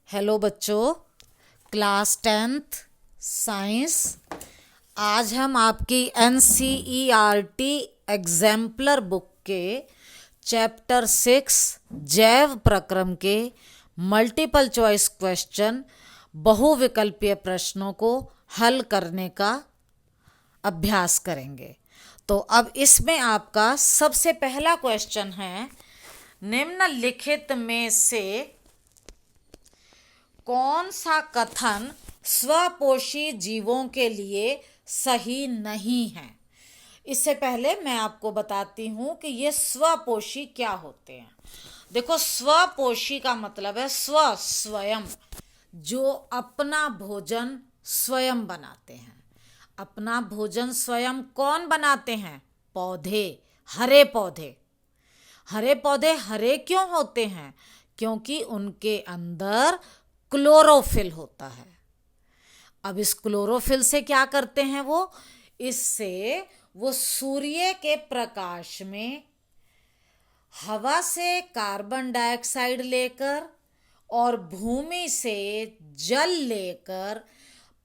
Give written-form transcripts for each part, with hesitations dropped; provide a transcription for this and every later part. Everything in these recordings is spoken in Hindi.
हेलो बच्चों, क्लास 10th साइंस। आज हम आपकी NCERT एग्जाम्पलर बुक के चैप्टर 6 जैव प्रक्रम के मल्टीपल चॉइस क्वेश्चन बहुविकल्पीय प्रश्नों को हल करने का अभ्यास करेंगे। तो अब इसमें आपका सबसे पहला क्वेश्चन है, निम्नलिखित में से कौन सा कथन स्वपोषी जीवों के लिए सही नहीं है। इससे पहले मैं आपको बताती हूं कि ये स्वपोषी क्या होते हैं। देखो, स्वपोषी का मतलब है स्वयं, जो अपना भोजन स्वयं बनाते हैं। अपना भोजन स्वयं कौन बनाते हैं? पौधे, हरे पौधे। हरे पौधे हरे क्यों होते हैं? क्योंकि उनके अंदर क्लोरोफिल होता है। अब इस क्लोरोफिल से क्या करते हैं इससे वो सूर्य के प्रकाश में हवा से कार्बन डाइऑक्साइड लेकर और भूमि से जल लेकर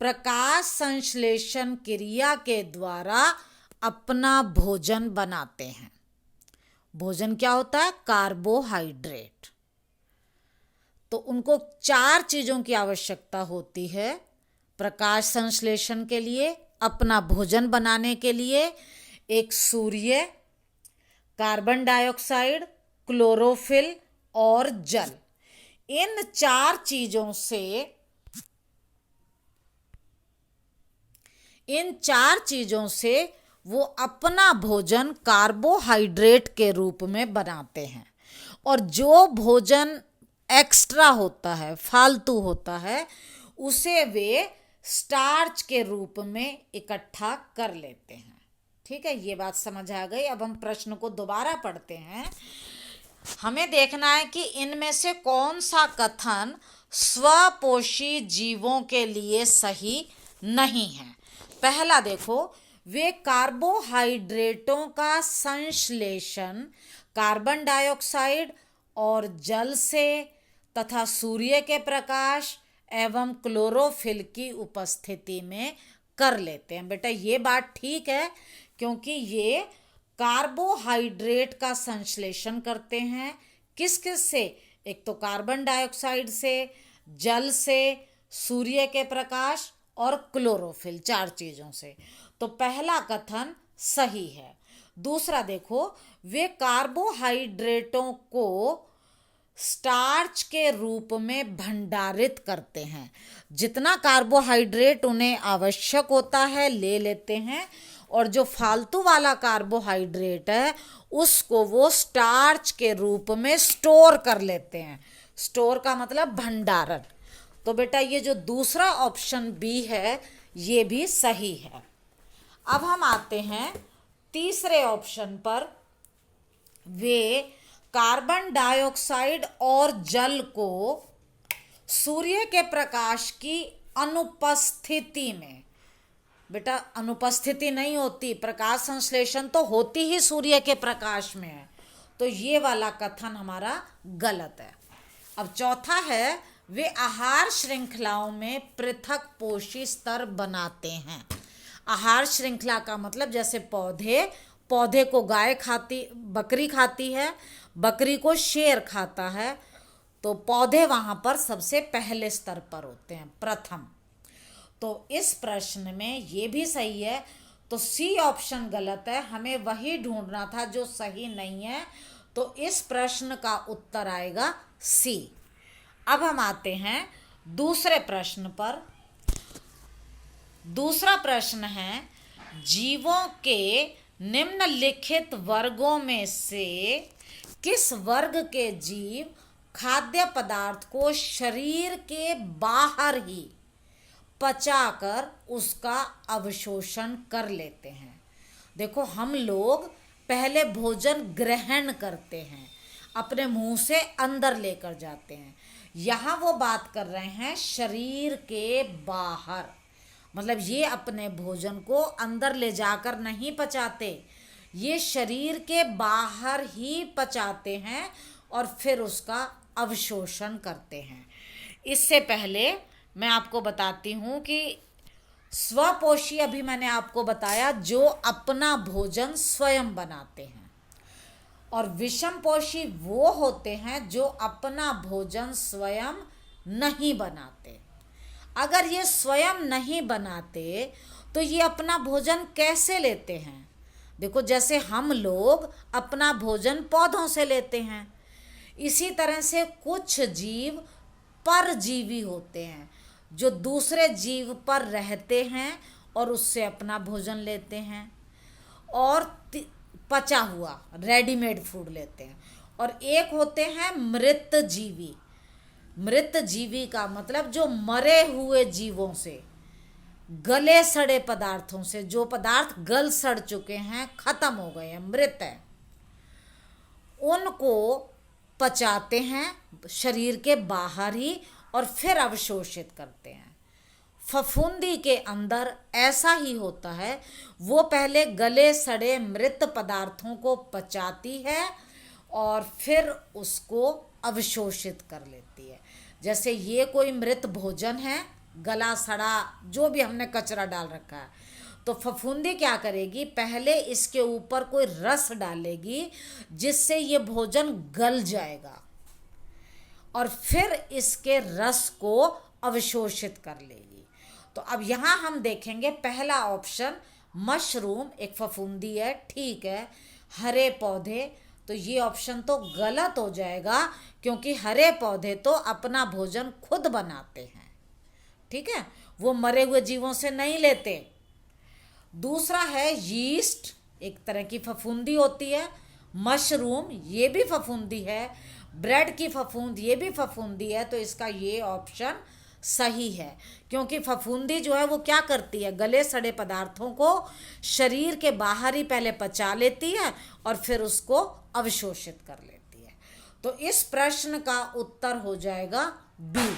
प्रकाश संश्लेषण क्रिया के द्वारा अपना भोजन बनाते हैं। भोजन क्या होता है? कार्बोहाइड्रेट। तो उनको 4 चीज़ों की आवश्यकता होती है प्रकाश संश्लेषण के लिए, अपना भोजन बनाने के लिए। एक सूर्य, कार्बन डाइऑक्साइड, क्लोरोफिल और जल। इन 4 चीज़ों से वो अपना भोजन कार्बोहाइड्रेट के रूप में बनाते हैं। और जो भोजन एक्स्ट्रा होता है, फालतू होता है, उसे वे स्टार्च के रूप में इकट्ठा कर लेते हैं। ठीक है, ये बात समझ आ गई। अब हम प्रश्न को दोबारा पढ़ते हैं। हमें देखना है कि इनमें से कौन सा कथन स्वपोषी जीवों के लिए सही नहीं है। पहला देखो, वे कार्बोहाइड्रेटों का संश्लेषण कार्बन डाइऑक्साइड और जल से तथा सूर्य के प्रकाश एवं क्लोरोफिल की उपस्थिति में कर लेते हैं। बेटा, ये बात ठीक है, क्योंकि ये कार्बोहाइड्रेट का संश्लेषण करते हैं। किस किस से? एक तो कार्बन डाइऑक्साइड से, जल से, सूर्य के प्रकाश और क्लोरोफिल, 4 चीज़ों से। तो पहला कथन सही है। दूसरा देखो, वे कार्बोहाइड्रेटों को स्टार्च के रूप में भंडारित करते हैं। जितना कार्बोहाइड्रेट उन्हें आवश्यक होता है ले लेते हैं, और जो फालतू वाला कार्बोहाइड्रेट है उसको वो स्टार्च के रूप में स्टोर कर लेते हैं। स्टोर का मतलब भंडारण। तो बेटा, ये जो दूसरा ऑप्शन बी है ये भी सही है। अब हम आते हैं तीसरे ऑप्शन पर। वे कार्बन डाइऑक्साइड और जल को सूर्य के प्रकाश की अनुपस्थिति में, बेटा अनुपस्थिति नहीं होती, प्रकाश संश्लेषण तो होती ही सूर्य के प्रकाश में है। तो ये वाला कथन हमारा गलत है। अब चौथा है, वे आहार श्रृंखलाओं में पृथक पोषी स्तर बनाते हैं। आहार श्रृंखला का मतलब जैसे पौधे को गाय खाती, बकरी खाती है, बकरी को शेर खाता है, तो पौधे वहाँ पर सबसे पहले स्तर पर होते हैं, प्रथम। तो इस प्रश्न में ये भी सही है। तो सी ऑप्शन गलत है, हमें वही ढूंढना था जो सही नहीं है। तो इस प्रश्न का उत्तर आएगा सी। अब हम आते हैं दूसरे प्रश्न पर। दूसरा प्रश्न है, जीवों के निम्नलिखित वर्गों में से किस वर्ग के जीव खाद्य पदार्थ को शरीर के बाहर ही पचाकर उसका अवशोषण कर लेते हैं? देखो, हम लोग पहले भोजन ग्रहण करते हैं, अपने मुंह से अंदर लेकर जाते हैं। यहाँ वो बात कर रहे हैं शरीर के बाहर, मतलब ये अपने भोजन को अंदर ले जाकर नहीं पचाते, ये शरीर के बाहर ही पचाते हैं और फिर उसका अवशोषण करते हैं। इससे पहले मैं आपको बताती हूँ कि स्वपोषी अभी मैंने आपको बताया जो अपना भोजन स्वयं बनाते हैं, और विषमपोषी वो होते हैं जो अपना भोजन स्वयं नहीं बनाते। अगर ये स्वयं नहीं बनाते तो ये अपना भोजन कैसे लेते हैं? देखो, जैसे हम लोग अपना भोजन पौधों से लेते हैं, इसी तरह से कुछ जीव परजीवी होते हैं जो दूसरे जीव पर रहते हैं और उससे अपना भोजन लेते हैं, और पचा हुआ रेडीमेड फूड लेते हैं। और एक होते हैं मृत जीवी। मृत जीवी का मतलब जो मरे हुए जीवों से, गले सड़े पदार्थों से, जो पदार्थ गल सड़ चुके हैं, खत्म हो गए हैं, मृत है, उनको पचाते हैं शरीर के बाहर ही और फिर अवशोषित करते हैं। फफूंदी के अंदर ऐसा ही होता है, वो पहले गले सड़े मृत पदार्थों को पचाती है और फिर उसको अवशोषित कर लेती है। जैसे ये कोई मृत भोजन है, गला सड़ा जो भी हमने कचरा डाल रखा है, तो फफूंदी क्या करेगी, पहले इसके ऊपर कोई रस डालेगी जिससे ये भोजन गल जाएगा और फिर इसके रस को अवशोषित कर लेगी। तो अब यहाँ हम देखेंगे पहला ऑप्शन मशरूम एक फफूंदी है, ठीक है। हरे पौधे, तो ये ऑप्शन तो गलत हो जाएगा क्योंकि हरे पौधे तो अपना भोजन खुद बनाते हैं, ठीक है, वो मरे हुए जीवों से नहीं लेते। दूसरा है यीस्ट, एक तरह की फफूंदी होती है। मशरूम ये भी फफूंदी है। ब्रेड की फफूंद ये भी फफूंदी है। तो इसका ये ऑप्शन सही है क्योंकि फफूंदी जो है वो क्या करती है, गले सड़े पदार्थों को शरीर के बाहर ही पहले पचा लेती है और फिर उसको अवशोषित कर लेती है। तो इस प्रश्न का उत्तर हो जाएगा बी।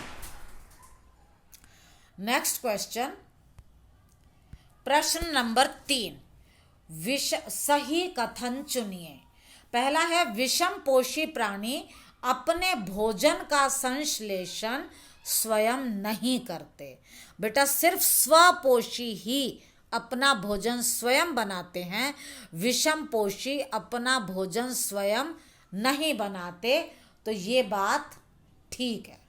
नेक्स्ट क्वेश्चन, प्रश्न नंबर 3, सही कथन चुनिए। पहला है विषम पोषी प्राणी अपने भोजन का संश्लेषण स्वयं नहीं करते। बेटा, सिर्फ स्वपोषी ही अपना भोजन स्वयं बनाते हैं, विषम पोषी अपना भोजन स्वयं नहीं बनाते। तो ये बात ठीक है।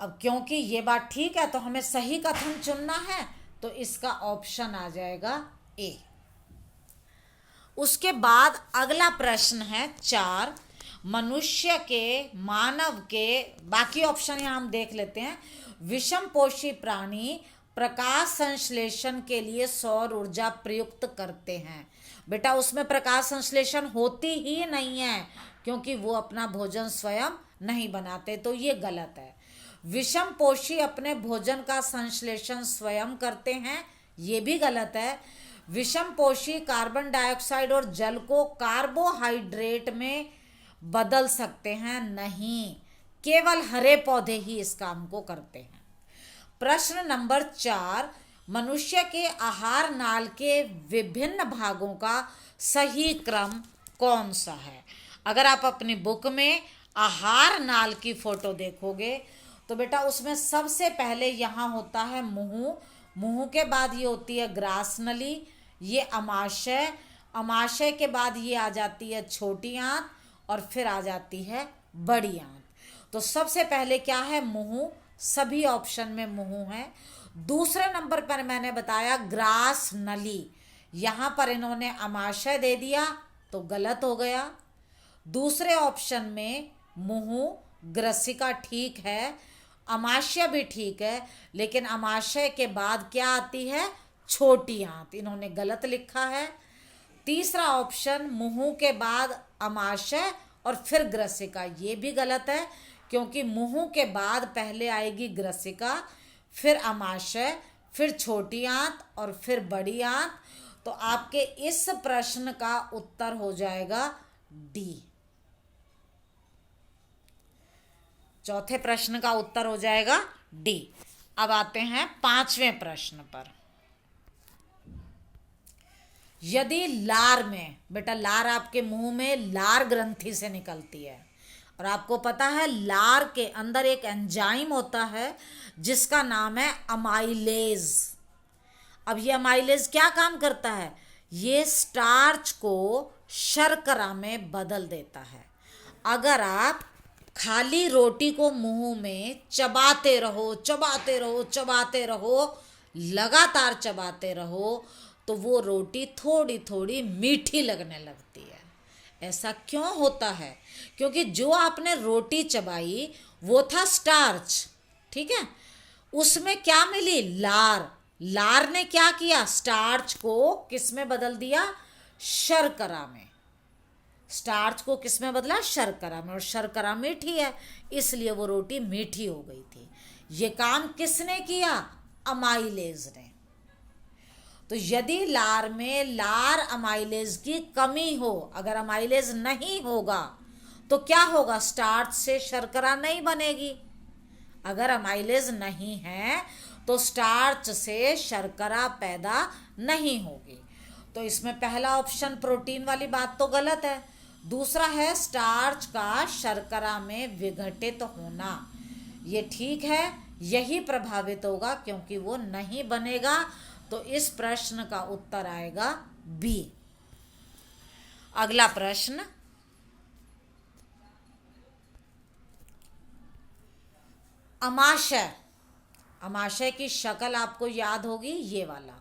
अब क्योंकि ये बात ठीक है तो हमें सही कथन चुनना है, तो इसका ऑप्शन आ जाएगा ए। उसके बाद अगला प्रश्न है 4, मनुष्य के, मानव के, बाकी ऑप्शन यहाँ हम देख लेते हैं। विषम पोषी प्राणी प्रकाश संश्लेषण के लिए सौर ऊर्जा प्रयुक्त करते हैं। बेटा, उसमें प्रकाश संश्लेषण होती ही नहीं है क्योंकि वो अपना भोजन स्वयं नहीं बनाते, तो ये गलत है। विषम पोषी अपने भोजन का संश्लेषण स्वयं करते हैं, ये भी गलत है। विषम पोषी कार्बन डाइऑक्साइड और जल को कार्बोहाइड्रेट में बदल सकते हैं, नहीं, केवल हरे पौधे ही इस काम को करते हैं। प्रश्न नंबर 4, मनुष्य के आहार नाल के विभिन्न भागों का सही क्रम कौन सा है? अगर आप अपनी बुक में आहार नाल की फोटो देखोगे तो बेटा उसमें सबसे पहले यहाँ होता है मुंह, मुंह के बाद ये होती है ग्रास नली, ये अमाशय, अमाशय के बाद ये आ जाती है छोटी आंत और फिर आ जाती है बड़ी आंत। तो सबसे पहले क्या है, मुंह, सभी ऑप्शन में मुंह है। दूसरे नंबर पर मैंने बताया ग्रास नली, यहाँ पर इन्होंने अमाशय दे दिया तो गलत हो गया। दूसरे ऑप्शन में मुंह, ग्रसिका ठीक है, अमाशय भी ठीक है, लेकिन अमाशय के बाद क्या आती है, छोटी आंत, इन्होंने गलत लिखा है। तीसरा ऑप्शन मुंह के बाद अमाशय और फिर ग्रसिका, ये भी गलत है क्योंकि मुंह के बाद पहले आएगी ग्रसिका, फिर अमाशय, फिर छोटी आंत और फिर बड़ी आंत। तो आपके इस प्रश्न का उत्तर हो जाएगा डी। चौथे प्रश्न का उत्तर हो जाएगा डी। अब आते हैं 5वें प्रश्न पर। यदि लार में, बेटा लार आपके मुंह में लार ग्रंथि से निकलती है, और आपको पता है लार के अंदर एक एंजाइम होता है जिसका नाम है अमाइलेज। अब ये अमाइलेज क्या काम करता है? ये स्टार्च को शर्करा में बदल देता है। अगर आप खाली रोटी को मुंह में चबाते रहो चबाते रहो चबाते रहो, लगातार चबाते रहो, तो वो रोटी थोड़ी थोड़ी मीठी लगने लगती है। ऐसा क्यों होता है? क्योंकि जो आपने रोटी चबाई वो था स्टार्च, ठीक है, उसमें क्या मिली? लार। लार ने क्या किया? स्टार्च को किस में बदल दिया? शर्करा में। स्टार्च को किस में बदला? शर्करा में। और शर्करा मीठी है, इसलिए वो रोटी मीठी हो गई थी। ये काम किसने किया? अमाइलेज ने। तो यदि लार में लार अमाइलेज की कमी हो, अगर अमाइलेज नहीं होगा तो क्या होगा? स्टार्च से शर्करा नहीं बनेगी। अगर अमाइलेज नहीं है तो स्टार्च से शर्करा पैदा नहीं होगी। तो इसमें पहला ऑप्शन प्रोटीन वाली बात तो गलत है। दूसरा है स्टार्च का शर्करा में विघटित होना, ये ठीक है, यही प्रभावित होगा क्योंकि वो नहीं बनेगा। तो इस प्रश्न का उत्तर आएगा बी। अगला प्रश्न, अमाशय। अमाशय की शक्ल आपको याद होगी, ये वाला।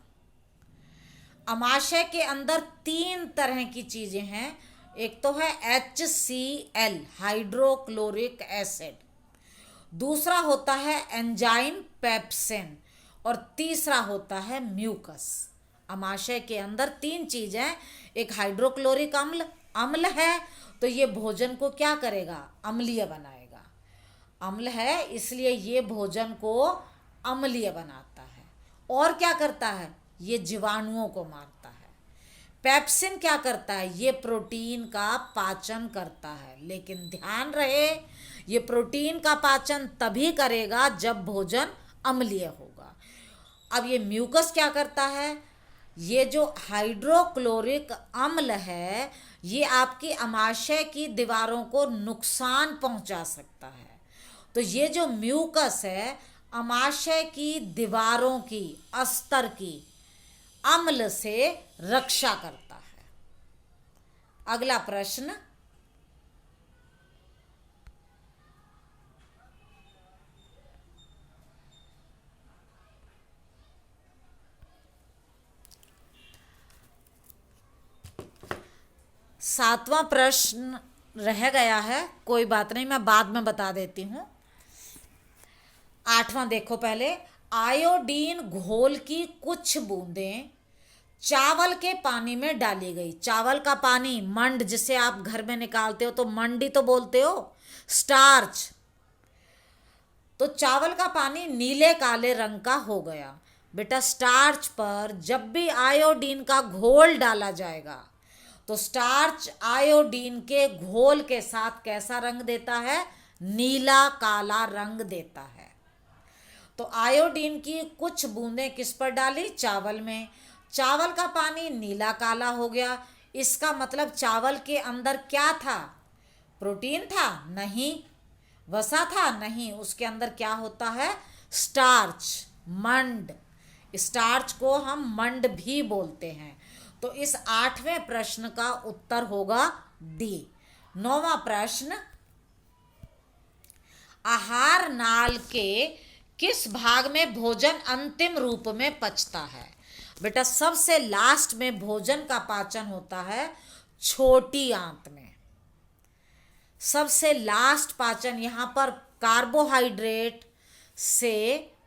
अमाशय के अंदर 3 तरह की चीजें हैं। एक तो है HCl, हाइड्रोक्लोरिक एसिड। दूसरा होता है एंजाइम पेप्सिन। और तीसरा होता है म्यूकस। अमाशय के अंदर 3 चीजें, एक हाइड्रोक्लोरिक अम्ल अम्ल है, तो ये भोजन को क्या करेगा? अम्लीय बनाएगा। अम्ल है इसलिए ये भोजन को अम्लीय बनाता है। और क्या करता है? ये जीवाणुओं को मारता है। पेप्सिन क्या करता है? ये प्रोटीन का पाचन करता है। लेकिन ध्यान रहे, ये प्रोटीन का पाचन तभी करेगा जब भोजन अम्लीय होगा। अब ये म्यूकस क्या करता है? ये जो हाइड्रोक्लोरिक अम्ल है ये आपकी अमाशय की दीवारों को नुकसान पहुंचा सकता है। तो ये जो म्यूकस है अमाशय की दीवारों की, अस्तर की अम्ल से रक्षा करता है। अगला प्रश्न, सातवां प्रश्न रह गया है, कोई बात नहीं, मैं बाद में बता देती हूं। 8वां देखो पहले। आयोडीन घोल की कुछ बूंदें चावल के पानी में डाली गई। चावल का पानी, मंड, जिसे आप घर में निकालते हो तो मंडी तो बोलते हो, स्टार्च। तो चावल का पानी नीले काले रंग का हो गया। बेटा स्टार्च पर जब भी आयोडीन का घोल डाला जाएगा तो स्टार्च आयोडीन के घोल के साथ कैसा रंग देता है? नीला काला रंग देता है। तो आयोडीन की कुछ बूंदें किस पर डाली? चावल में। चावल का पानी नीला काला हो गया। इसका मतलब चावल के अंदर क्या था? प्रोटीन था? नहीं। वसा था? नहीं। उसके अंदर क्या होता है? स्टार्च, मंड। स्टार्च को हम मंड भी बोलते हैं। तो इस 8वें प्रश्न का उत्तर होगा डी। 9वां प्रश्न, आहार नाल के किस भाग में भोजन अंतिम रूप में पचता है? बेटा सबसे लास्ट में भोजन का पाचन होता है छोटी आंत में। सबसे लास्ट पाचन, यहां पर कार्बोहाइड्रेट से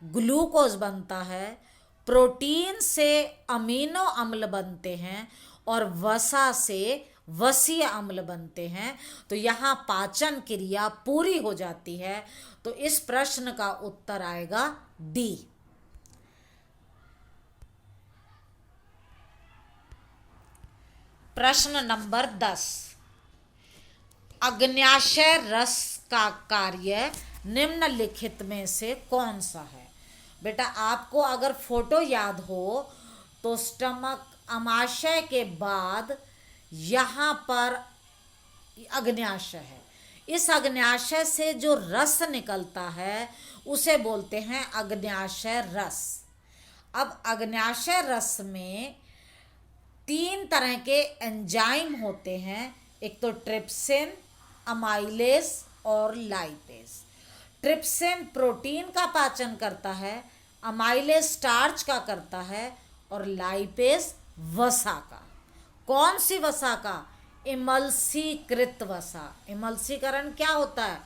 ग्लूकोज बनता है, प्रोटीन से अमीनो अम्ल बनते हैं और वसा से वसीय अम्ल बनते हैं। तो यहाँ पाचन क्रिया पूरी हो जाती है। तो इस प्रश्न का उत्तर आएगा डी। प्रश्न नंबर 10, अग्न्याशय रस का कार्य निम्नलिखित में से कौन सा है? बेटा आपको अगर फोटो याद हो तो स्टमक, अमाशय के बाद यहाँ पर अग्न्याशय है, इस अग्न्याशय से जो रस निकलता है उसे बोलते हैं अग्न्याशय रस। अब अग्न्याशय रस में 3 तरह के एंजाइम होते हैं, एक तो ट्रिप्सिन, अमाइलेज और लाइपेज। ट्रिप्सिन प्रोटीन का पाचन करता है, अमाइलेज स्टार्च का करता है और लाइपेज वसा का। कौन सी वसा का? इमल्सीकृत वसा। इमल्सीकरण क्या होता है?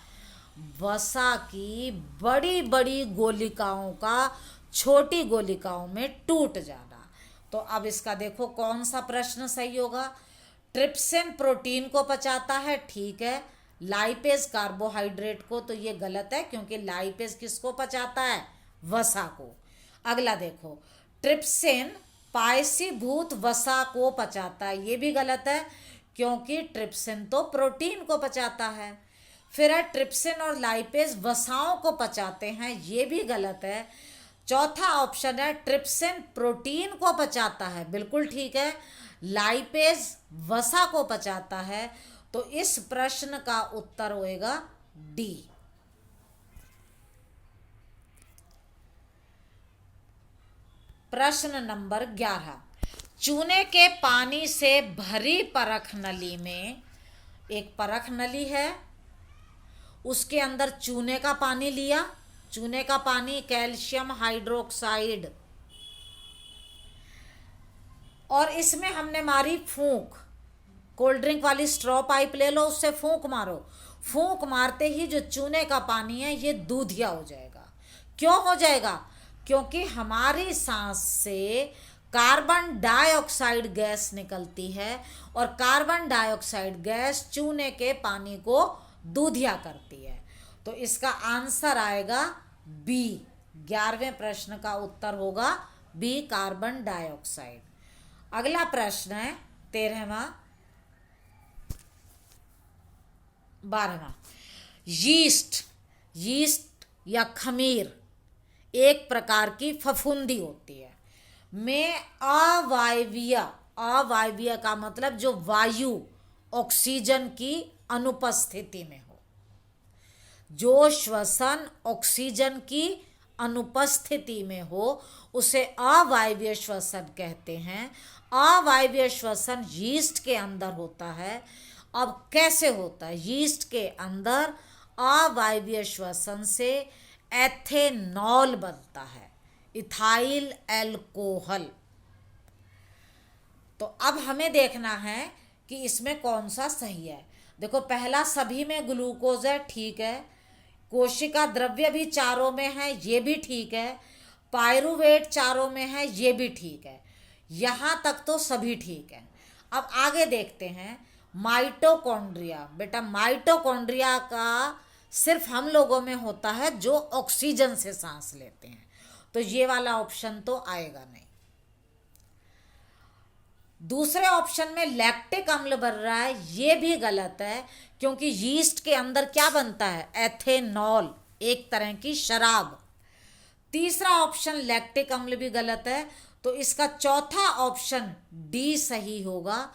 वसा की बड़ी बड़ी गोलिकाओं का छोटी गोलिकाओं में टूट जाना। तो अब इसका देखो कौन सा प्रश्न सही होगा। ट्रिप्सिन प्रोटीन को पचाता है, ठीक है। लाइपेज कार्बोहाइड्रेट को, तो ये गलत है क्योंकि लाइपेज किसको पचाता है? वसा को। अगला देखो, ट्रिप्सिन पायसीभूत वसा को पचाता है, ये भी गलत है क्योंकि ट्रिप्सिन तो प्रोटीन को पचाता है। फिर है ट्रिप्सिन और लाइपेज वसाओं को पचाते हैं, ये भी गलत है। चौथा ऑप्शन है ट्रिप्सिन प्रोटीन को पचाता है, बिल्कुल ठीक है। लाइपेज वसा को पचाता है, तो इस प्रश्न का उत्तर होएगा डी। प्रश्न नंबर 11, चूने के पानी से भरी परख नली में, एक परख नली है, उसके अंदर चूने का पानी लिया, चूने का पानी कैल्शियम हाइड्रोक्साइड, और इसमें हमने मारी फूंक। कोल्ड ड्रिंक वाली स्ट्रॉ पाइप ले लो, उससे फूंक मारो। फूंक मारते ही जो चूने का पानी है ये दूधिया हो जाएगा। क्यों हो जाएगा? क्योंकि हमारी सांस से कार्बन डाइऑक्साइड गैस निकलती है और कार्बन डाइऑक्साइड गैस चूने के पानी को दूधिया करती है। तो इसका आंसर आएगा बी। 11वें प्रश्न का उत्तर होगा बी, कार्बन डाइऑक्साइड। अगला प्रश्न है 13वां, 12वां। यीस्ट, यीस्ट या खमीर एक प्रकार की फफूंदी होती है, में अवायवीय, अवायवीय का मतलब जो वायु ऑक्सीजन की अनुपस्थिति में हो, जो श्वसन ऑक्सीजन की अनुपस्थिति में हो उसे अवायवीय श्वसन कहते हैं। अवायवीय श्वसन यीस्ट के अंदर होता है। अब कैसे होता है? यीस्ट के अंदर अवायवीय श्वसन से एथेनॉल बनता है, इथाइल एल्कोहल। तो अब हमें देखना है कि इसमें कौन सा सही है। देखो पहला सभी में ग्लूकोज है, ठीक है। कोशिका द्रव्य भी चारों में है, ये भी ठीक है। पायरुवेट चारों में है, ये भी ठीक है। यहाँ तक तो सभी ठीक है। अब आगे देखते हैं माइटोकॉन्ड्रिया। बेटा माइटोकॉन्ड्रिया का सिर्फ हम लोगों में होता है जो ऑक्सीजन से सांस लेते हैं, तो ये वाला ऑप्शन तो आएगा नहीं। दूसरे ऑप्शन में लैक्टिक अम्ल बन रहा है, ये भी गलत है क्योंकि यीस्ट के अंदर क्या बनता है? एथेनॉल, एक तरह की शराब। तीसरा ऑप्शन लैक्टिक अम्ल भी गलत है, तो इसका चौथा ऑप्शन डी सही होगा।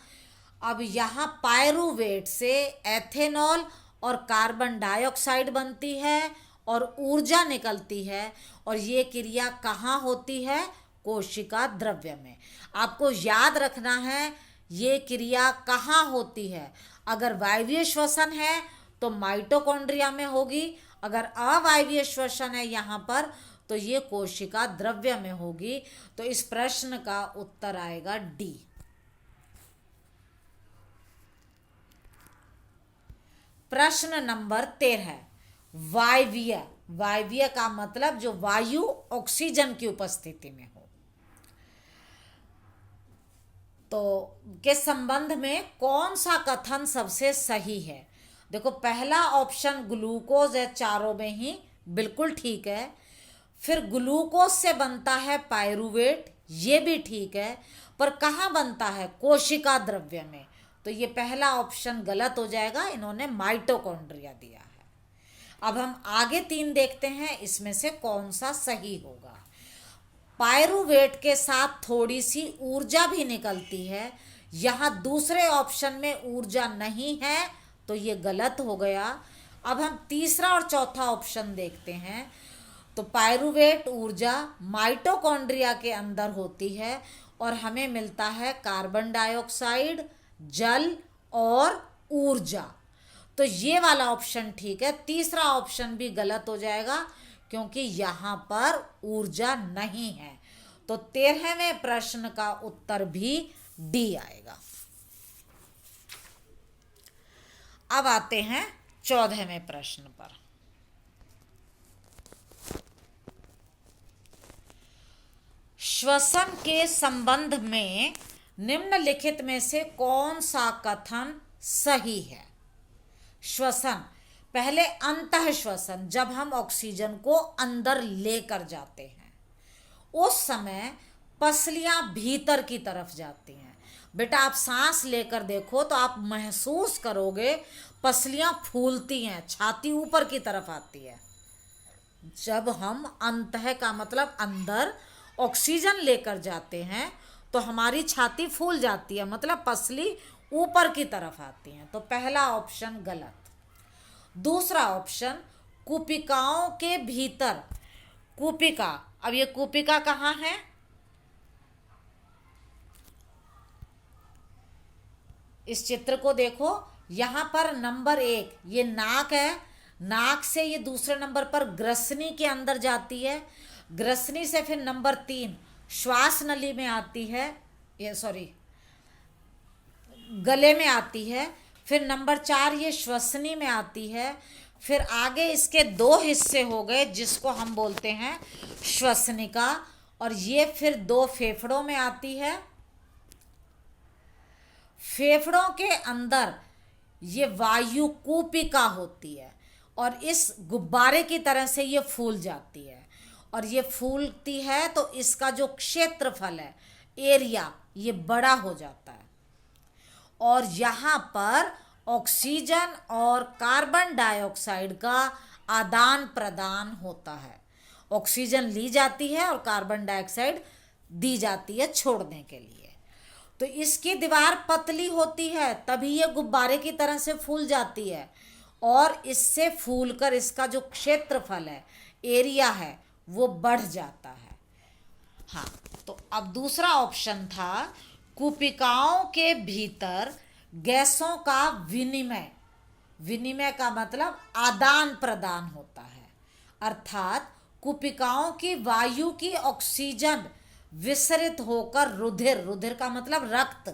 अब यहाँ पायरुवेट से एथेनॉल और कार्बन डाइऑक्साइड बनती है और ऊर्जा निकलती है, और ये क्रिया कहाँ होती है? कोशिका द्रव्य में। आपको याद रखना है ये क्रिया कहाँ होती है। अगर वायवीय श्वसन है तो माइटोकॉन्ड्रिया में होगी, अगर अवायवीय श्वसन है यहाँ पर तो ये कोशिका द्रव्य में होगी। तो इस प्रश्न का उत्तर आएगा डी। प्रश्न नंबर 13, वायवीय। वायवीय का मतलब जो वायु ऑक्सीजन की उपस्थिति में हो। तो के संबंध में कौन सा कथन सबसे सही है? देखो पहला ऑप्शन ग्लूकोज है चारों में ही, बिल्कुल ठीक है। फिर ग्लूकोज से बनता है पायरुवेट, ये भी ठीक है, पर कहाँ बनता है? कोशिका द्रव्य में। तो ये पहला ऑप्शन गलत हो जाएगा, इन्होंने माइटोकॉन्ड्रिया दिया है। अब हम आगे 3 देखते हैं, इसमें से कौन सा सही होगा। पायरुवेट के साथ थोड़ी सी ऊर्जा भी निकलती है, यहाँ दूसरे ऑप्शन में ऊर्जा नहीं है, तो ये गलत हो गया। अब हम तीसरा और चौथा ऑप्शन देखते हैं। तो पायरुवेट ऊर्जा माइटोकॉन्ड्रिया के अंदर होती है और हमें मिलता है कार्बन डाइऑक्साइड, जल और ऊर्जा। तो ये वाला ऑप्शन ठीक है। तीसरा ऑप्शन भी गलत हो जाएगा क्योंकि यहाँ पर ऊर्जा नहीं है। तो 13वें प्रश्न का उत्तर भी डी आएगा। अब आते हैं 14वें प्रश्न पर। श्वसन के संबंध में निम्नलिखित में से कौन सा कथन सही है? श्वसन, पहले अंतः श्वसन, जब हम ऑक्सीजन को अंदर लेकर जाते हैं उस समय पसलियां भीतर की तरफ जाती हैं। बेटा आप सांस लेकर देखो तो आप महसूस करोगे पसलियां फूलती हैं, छाती ऊपर की तरफ आती है। जब हम अंतः का मतलब अंदर ऑक्सीजन लेकर जाते हैं तो हमारी छाती फूल जाती है, मतलब पसली ऊपर की तरफ आती है। तो पहला ऑप्शन गलत। दूसरा ऑप्शन, कूपिकाओं के भीतर, कूपिका, अब ये कूपिका कहाँ है? इस चित्र को देखो, यहाँ पर नंबर 1 ये नाक है, नाक से ये दूसरे नंबर पर ग्रसनी के अंदर जाती है, ग्रसनी से फिर नंबर 3 श्वास नली में आती है, ये सॉरी गले में आती है, फिर नंबर 4 ये श्वसनी में आती है, फिर आगे इसके 2 हिस्से हो गए जिसको हम बोलते हैं श्वसनिका, और ये फिर 2 फेफड़ों में आती है। फेफड़ों के अंदर ये वायु कूपिका होती है और इस गुब्बारे की तरह से ये फूल जाती है, और ये फूलती है तो इसका जो क्षेत्रफल है, एरिया, ये बड़ा हो जाता है और यहाँ पर ऑक्सीजन और कार्बन डाइऑक्साइड का आदान प्रदान होता है। ऑक्सीजन ली जाती है और कार्बन डाइऑक्साइड दी जाती है छोड़ने के लिए। तो इसकी दीवार पतली होती है तभी ये गुब्बारे की तरह से फूल जाती है, और इससे फूलकर इसका जो क्षेत्रफल है, एरिया है, वो बढ़ जाता है। हाँ, तो अब दूसरा ऑप्शन था कूपिकाओं के भीतर गैसों का विनिमय, विनिमय का मतलब आदान प्रदान होता है, अर्थात कूपिकाओं की वायु की ऑक्सीजन विसरित होकर रुधिर, रुधिर का मतलब रक्त,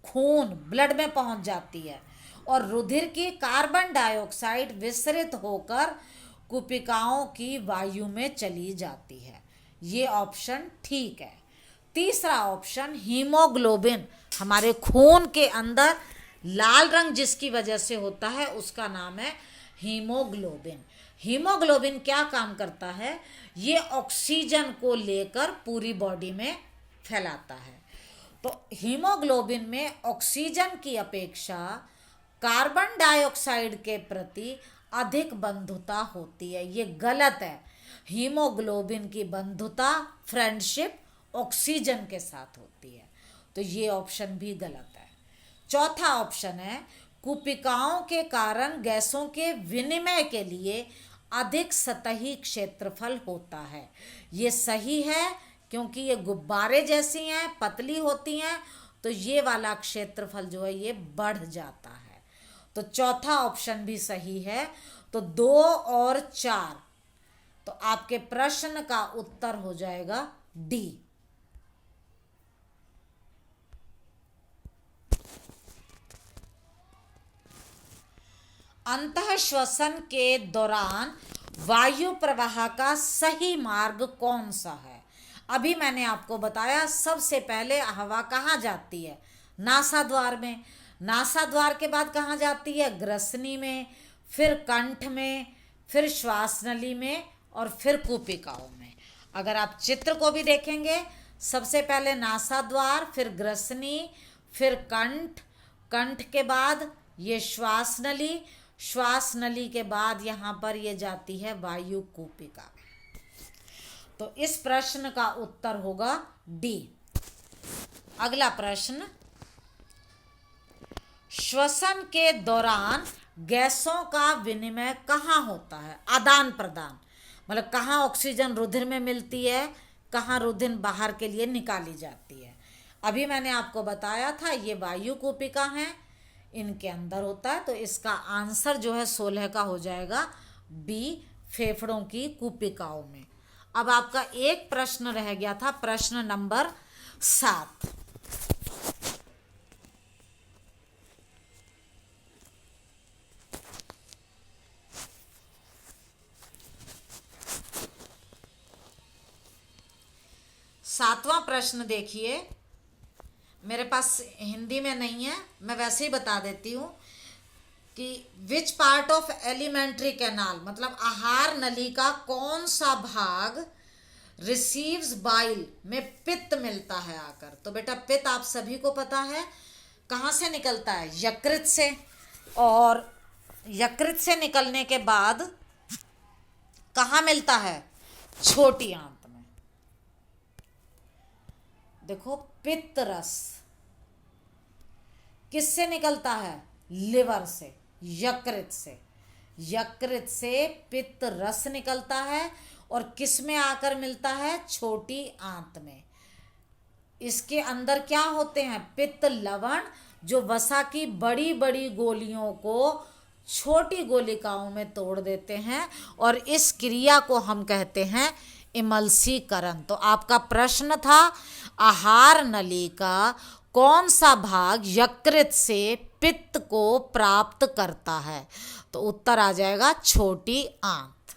खून, ब्लड में पहुंच जाती है, और रुधिर की कार्बन डाइऑक्साइड विसरित होकर कूपिकाओं की वायु में चली जाती है। ये ऑप्शन ठीक है। तीसरा ऑप्शन हीमोग्लोबिन, हमारे खून के अंदर लाल रंग जिसकी वजह से होता है उसका नाम है हीमोग्लोबिन। हीमोग्लोबिन क्या काम करता है? ये ऑक्सीजन को लेकर पूरी बॉडी में फैलाता है। तो हीमोग्लोबिन में ऑक्सीजन की अपेक्षा कार्बन डाइऑक्साइड के प्रति अधिक बंधुता होती है। ये गलत है। हीमोग्लोबिन की बंधुता, फ्रेंडशिप ऑक्सीजन के साथ होती है। तो ये ऑप्शन भी गलत है। चौथा ऑप्शन है कूपिकाओं के कारण गैसों के विनिमय के लिए अधिक सतही क्षेत्रफल होता है। ये सही है क्योंकि ये गुब्बारे जैसी हैं, पतली होती हैं, तो ये वाला क्षेत्रफल जो है ये बढ़ जाता है। तो चौथा ऑप्शन भी सही है। तो 2 और 4, तो आपके प्रश्न का उत्तर हो जाएगा डी। अंतः श्वसन के दौरान वायु प्रवाह का सही मार्ग कौन सा है? अभी मैंने आपको बताया, सबसे पहले हवा कहाँ जाती है? नासाद्वार में। नासाद्वार के बाद कहाँ जाती है? ग्रसनी में, फिर कंठ में, फिर श्वास नली में, और फिर कूपिकाओं में। अगर आप चित्र को भी देखेंगे, सबसे पहले नासाद्वार, फिर ग्रसनी, फिर कंठ, कंठ के बाद ये श्वास नली, श्वास नली के बाद यहाँ पर ये जाती है वायु कूपिका। तो इस प्रश्न का उत्तर होगा डी। अगला प्रश्न, श्वसन के दौरान गैसों का विनिमय कहाँ होता है, आदान प्रदान, मतलब कहाँ ऑक्सीजन रुधिर में मिलती है, कहाँ रुधिर बाहर के लिए निकाली जाती है। अभी मैंने आपको बताया था ये वायु कूपिका हैं, इनके अंदर होता है। तो इसका आंसर जो है 16 का हो जाएगा बी, फेफड़ों की कूपिकाओं में। अब आपका एक प्रश्न रह गया था, प्रश्न नंबर 7। सातवां प्रश्न देखिए, मेरे पास हिंदी में नहीं है, मैं वैसे ही बता देती हूँ कि which part of alimentary canal, मतलब आहार नली का कौन सा भाग रिसीव्स बाइल, में पित्त मिलता है आकर। तो बेटा पित्त आप सभी को पता है कहाँ से निकलता है, यकृत से, और यकृत से निकलने के बाद कहाँ मिलता है, छोटी आंत में। देखो पित्त रस किससे निकलता है, लिवर से, यकृत से। यकृत से पित्त रस निकलता है और किस में आकर मिलता है, छोटी आंत में। इसके अंदर क्या होते हैं, पित्त लवण, जो वसा की बड़ी बड़ी गोलियों को छोटी गोलिकाओं में तोड़ देते हैं, और इस क्रिया को हम कहते हैं इमल्सीकरण। तो आपका प्रश्न था आहार नली का कौन सा भाग यकृत से पित्त को प्राप्त करता है, तो उत्तर आ जाएगा छोटी आंत।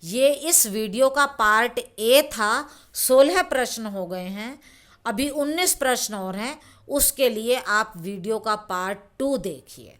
ये इस वीडियो का पार्ट ए था, 16 प्रश्न हो गए हैं, अभी 19 प्रश्न और हैं, उसके लिए आप वीडियो का पार्ट 2 देखिए।